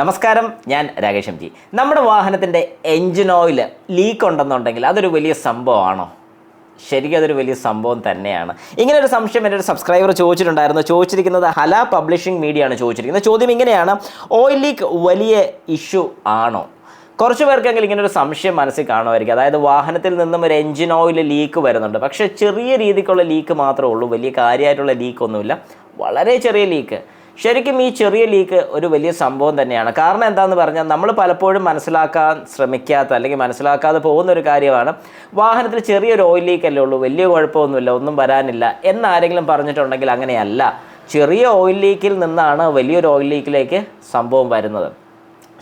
നമസ്കാരം, ഞാൻ Rakesh M G. നമ്മുടെ വാഹനത്തിൻ്റെ എൻജിൻ ഓയിൽ ലീക്ക് ഉണ്ടെന്നുണ്ടെങ്കിൽ അതൊരു വലിയ സംഭവമാണോ? ശരിക്കും അതൊരു വലിയ സംഭവം തന്നെയാണ്. ഇങ്ങനെ ഒരു സംശയം എൻ്റെ ഒരു സബ്സ്ക്രൈബർ ചോദിച്ചിരിക്കുന്നത് ഹല പബ്ലിഷിംഗ് മീഡിയ ആണ് ചോദിച്ചിരിക്കുന്നത്. ചോദ്യം ഇങ്ങനെയാണ്: ഓയിൽ ലീക്ക് വലിയ ഇഷ്യൂ ആണോ? കുറച്ച് പേർക്കെങ്കിലും ഇങ്ങനെ ഒരു സംശയം മനസ്സിൽ കാണുമായിരിക്കും. അതായത് വാഹനത്തിൽ നിന്നും ഒരു എൻജിൻ ഓയിൽ ലീക്ക് വരുന്നുണ്ട്, പക്ഷേ ചെറിയ രീതിക്കുള്ള ലീക്ക് മാത്രമേ ഉള്ളൂ, വലിയ കാര്യമായിട്ടുള്ള ലീക്കൊന്നുമില്ല, വളരെ ചെറിയ ലീക്ക്. ശരിക്കും ഈ ചെറിയ ലീക്ക് ഒരു വലിയ സംഭവം തന്നെയാണ്. കാരണം എന്താണെന്ന് പറഞ്ഞാൽ, നമ്മൾ പലപ്പോഴും മനസ്സിലാക്കാൻ ശ്രമിക്കാത്ത അല്ലെങ്കിൽ മനസ്സിലാക്കാതെ പോകുന്ന ഒരു കാര്യമാണ്, വാഹനത്തിൽ ചെറിയൊരു ഓയിൽ ലീക്കല്ലേ ഉള്ളൂ, വലിയ കുഴപ്പമൊന്നുമില്ല, ഒന്നും വരാനില്ല എന്നാരെങ്കിലും പറഞ്ഞിട്ടുണ്ടെങ്കിൽ അങ്ങനെയല്ല. ചെറിയ ഓയിൽ ലീക്കിൽ നിന്നാണ് വലിയൊരു ഓയിൽ ലീക്കിലേക്ക് സംഭവം വരുന്നത്.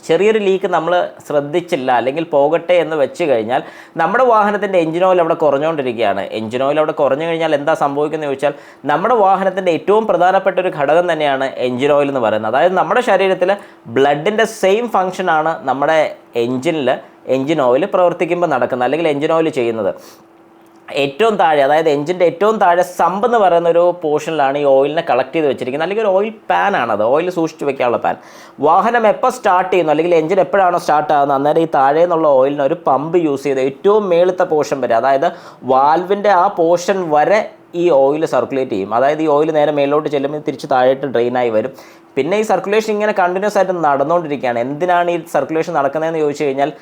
ചെറിയൊരു ലീക്ക് നമ്മൾ ശ്രദ്ധിച്ചില്ല അല്ലെങ്കിൽ പോകട്ടെ എന്ന് വെച്ച് കഴിഞ്ഞാൽ നമ്മുടെ വാഹനത്തിൻ്റെ എൻജിൻ ഓയിൽ അവിടെ കുറഞ്ഞുകൊണ്ടിരിക്കുകയാണ്. എൻജിൻ ഓയിൽ അവിടെ കുറഞ്ഞു കഴിഞ്ഞാൽ എന്താ സംഭവിക്കുന്നത് ചോദിച്ചാൽ, നമ്മുടെ വാഹനത്തിൻ്റെ ഏറ്റവും പ്രധാനപ്പെട്ട ഒരു ഘടകം തന്നെയാണ് എൻജിൻ ഓയിൽ എന്ന് പറയുന്നത്. അതായത് നമ്മുടെ ശരീരത്തിൽ ബ്ലഡിൻ്റെ സെയിം ഫങ്ഷനാണ് നമ്മുടെ എൻജിൻ ഓയിൽ പ്രവർത്തിക്കുമ്പോൾ നടക്കുന്നത്, അല്ലെങ്കിൽ എൻജിൻ ഓയിൽ ചെയ്യുന്നത്. ഏറ്റവും താഴെ, അതായത് എൻജിൻ്റെ ഏറ്റവും താഴെ സമ്പ് എന്ന് പറയുന്ന ഒരു പോർഷനിലാണ് ഈ ഓയിലിനെ കളക്ട് ചെയ്ത് വെച്ചിരിക്കുന്നത്, അല്ലെങ്കിൽ ഒരു ഓയിൽ പാനാണത്, ഓയിൽ സൂക്ഷിച്ച് വെക്കാനുള്ള പാൻ. വാഹനം എപ്പോൾ സ്റ്റാർട്ട് ചെയ്യുന്നു അല്ലെങ്കിൽ എൻജിൻ എപ്പോഴാണോ സ്റ്റാർട്ട് ആകുന്നത്, അന്നേരം ഈ താഴെ നിന്നുള്ള ഓയിലിന് ഒരു പമ്പ് യൂസ് ചെയ്ത് ഏറ്റവും മേളത്തെ പോർഷൻ വരെ, അതായത് വാൽവിൻ്റെ ആ പോർഷൻ വരെ ഈ ഓയിൽ സർക്കുലേറ്റ് ചെയ്യും. അതായത് ഈ ഓയിൽ നേരെ മേലോട്ട് ചെല്ലുമ്പോൾ തിരിച്ച് താഴോട്ട് ഡ്രെയിനായി വരും. പിന്നെ ഈ സർക്കുലേഷൻ ഇങ്ങനെ കണ്ടിന്യൂസ് ആയിട്ട് നടന്നുകൊണ്ടിരിക്കുകയാണ്. എന്തിനാണ് ഈ സർക്കുലേഷൻ നടക്കുന്നതെന്ന് ചോദിച്ചു കഴിഞ്ഞാൽ,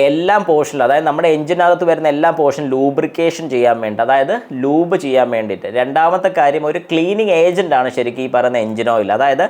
എല്ലാം പോർഷനിൽ, അതായത് നമ്മുടെ എൻജിനകത്ത് വരുന്ന എല്ലാ പോർഷൻ ലൂബ്രിക്കേഷൻ ചെയ്യാൻ വേണ്ടി, അതായത് ലൂബ് ചെയ്യാൻ വേണ്ടിയിട്ട്. രണ്ടാമത്തെ കാര്യം, ഒരു ക്ലീനിങ് ഏജൻ്റാണ് ശരിക്കും ഈ പറയുന്ന എൻജിൻ ഓയിൽ. അതായത്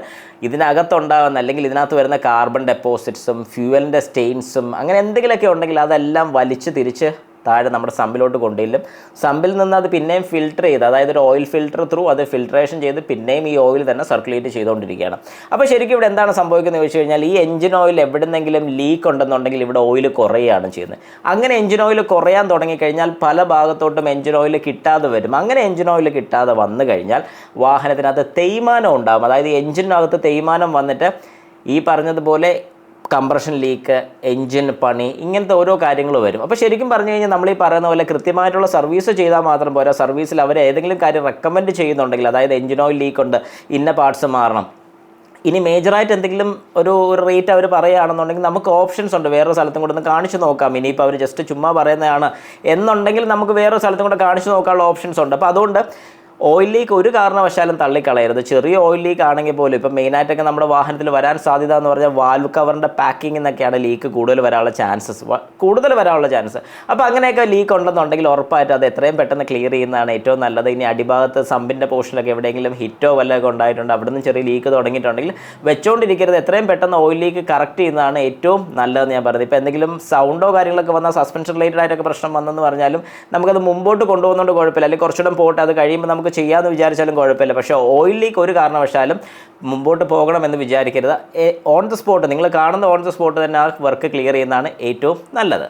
ഇതിനകത്തുണ്ടാകുന്ന അല്ലെങ്കിൽ ഇതിനകത്ത് വരുന്ന കാർബൺ ഡെപ്പോസിറ്റ്സും ഫ്യൂവലിൻ്റെ സ്റ്റെയിൻസും അങ്ങനെ എന്തെങ്കിലുമൊക്കെ ഉണ്ടെങ്കിൽ അതെല്ലാം വലിച്ച് തിരിച്ച് താഴെ നമ്മുടെ സമ്പിലോട്ട് കൊണ്ടുവരും. സമ്പിൽ നിന്ന് അത് പിന്നെയും ഫിൽട്ടർ ചെയ്ത്, അതായത് ഒരു ഓയിൽ ഫിൽട്ടർ ത്രൂ അത് ഫിൽട്രേഷൻ ചെയ്ത് പിന്നെയും ഈ ഓയിൽ തന്നെ സർക്കുലേറ്റ് ചെയ്തുകൊണ്ടിരിക്കുകയാണ്. അപ്പോൾ ശരിക്കും ഇവിടെ എന്താണ് സംഭവിക്കുന്നത് ചോദിച്ചു കഴിഞ്ഞാൽ, ഈ എൻജിൻ ഓയിൽ എവിടെന്നെങ്കിലും ലീക്ക് ഉണ്ടെന്നുണ്ടെങ്കിൽ ഇവിടെ ഓയിൽ കുറയുകയാണ് ചെയ്യുന്നത്. അങ്ങനെ എൻജിൻ ഓയിൽ കുറയാൻ തുടങ്ങിക്കഴിഞ്ഞാൽ പല ഭാഗത്തോട്ടും എൻജിൻ ഓയിൽ കിട്ടാതെ വരും. അങ്ങനെ എൻജിൻ ഓയിൽ കിട്ടാതെ വന്നു കഴിഞ്ഞാൽ വാഹനത്തിനകത്ത് തേയ്മാനം ഉണ്ടാകും. അതായത് എൻജിനകത്ത് തേയ്മാനം വന്നിട്ട് ഈ പറഞ്ഞതുപോലെ കംപ്രഷൻ ലീക്ക്, എൻജിൻ പണി, ഇങ്ങനത്തെ ഓരോ കാര്യങ്ങൾ വരും. അപ്പോൾ ശരിക്കും പറഞ്ഞു കഴിഞ്ഞാൽ നമ്മൾ ഈ പറയുന്ന പോലെ കൃത്യമായിട്ടുള്ള സർവീസ് ചെയ്താൽ മാത്രം പോരാ. സർവീസിൽ അവർ ഏതെങ്കിലും കാര്യം റെക്കമെൻഡ് ചെയ്യുന്നുണ്ടെങ്കിൽ, അതായത് എൻജിൻ ഓയിൽ ലീക്ക് ഉണ്ട്, ഇന്ന പാർട്സ് മാറണം, ഇനി മേജറായിട്ട് എന്തെങ്കിലും ഒരു റേറ്റ് അവർ പറയുകയാണെന്നുണ്ടെങ്കിൽ നമുക്ക് ഓപ്ഷൻസ് ഉണ്ട്. വേറൊരു സ്ഥലത്തും കൂടെ ഒന്ന് കാണിച്ചു നോക്കാം. ഇനിയിപ്പോൾ അവർ ജസ്റ്റ് ചുമ്മാ പറയുന്നതാണ് എന്നുണ്ടെങ്കിൽ നമുക്ക് വേറൊരു സ്ഥലത്തും കൂടെ കാണിച്ചു നോക്കാനുള്ള ഓപ്ഷൻസ് ഉണ്ട്. അപ്പോൾ അതുകൊണ്ട് ഓയിൽ ലീക്ക് ഒരു കാരണവശാലും തള്ളിക്കളയരുത്. ചെറിയ ഓയിൽ ലീക്ക് ആണെങ്കിൽ പോലും, ഇപ്പം മെയിനായിട്ടൊക്കെ നമ്മുടെ വാഹനത്തിൽ വരാൻ സാധ്യത എന്ന് പറഞ്ഞാൽ വാൽവ് കവറിൻ്റെ പാക്കിംഗ് എന്നൊക്കെയാണ് ലീക്ക് കൂടുതൽ വരാനുള്ള ചാൻസ്. അപ്പോൾ അങ്ങനെയൊക്കെ ലീക്ക് ഉണ്ടെന്നുണ്ടെങ്കിൽ ഉറപ്പായിട്ട് അത് എത്രയും പെട്ടെന്ന് ക്ലിയർ ചെയ്യുന്നതാണ് ഏറ്റവും നല്ലത്. ഇനി അടിഭാഗത്ത് സമ്പിൻ്റെ പോർഷനിലൊക്കെ എവിടെയെങ്കിലും ഹിറ്റോ വല്ലതൊക്കെ ഉണ്ടായിട്ടുണ്ട്, അവിടെ നിന്ന് ചെറിയ ലീക്ക് തുടങ്ങിയിട്ടുണ്ടെങ്കിൽ വെച്ചുകൊണ്ടിരിക്കരുത്. എത്രയും പെട്ടെന്ന് ഓയിൽ ലീക്ക് കറക്റ്റ് ചെയ്യുന്നതാണ് ഏറ്റവും നല്ലതെന്ന് ഞാൻ പറയുന്നത്. ഇപ്പോൾ എന്തെങ്കിലും സൗണ്ടോ കാര്യങ്ങളൊക്കെ വന്നാൽ, സസ്പെൻഷൻ റിലേറ്റഡ് ആയിട്ടൊക്കെ പ്രശ്നം വന്നെന്ന് പറഞ്ഞാലും നമുക്കത് മുമ്പോട്ട് കൊണ്ടുപോകുന്നതുകൊണ്ട് കുഴപ്പമില്ല, അല്ലെങ്കിൽ കുറച്ചുകൂടെ പോട്ടെ, അത് കഴിയുമ്പോൾ നമുക്ക് ചെയ്യാമെന്ന് വിചാരിച്ചാലും കുഴപ്പമില്ല. പക്ഷേ ഓയിൽ ലീക്ക് ഒരു കാരണവശാലും മുമ്പോട്ട് പോകണമെന്ന് വിചാരിക്കരുത്. ഓൺ ദ സ്പോട്ട്, നിങ്ങൾ കാണുന്ന ഓൺ ദ സ്പോട്ട് തന്നെ ആ വർക്ക് ക്ലിയർ ചെയ്യുന്നതാണ് ഏറ്റവും നല്ലത്.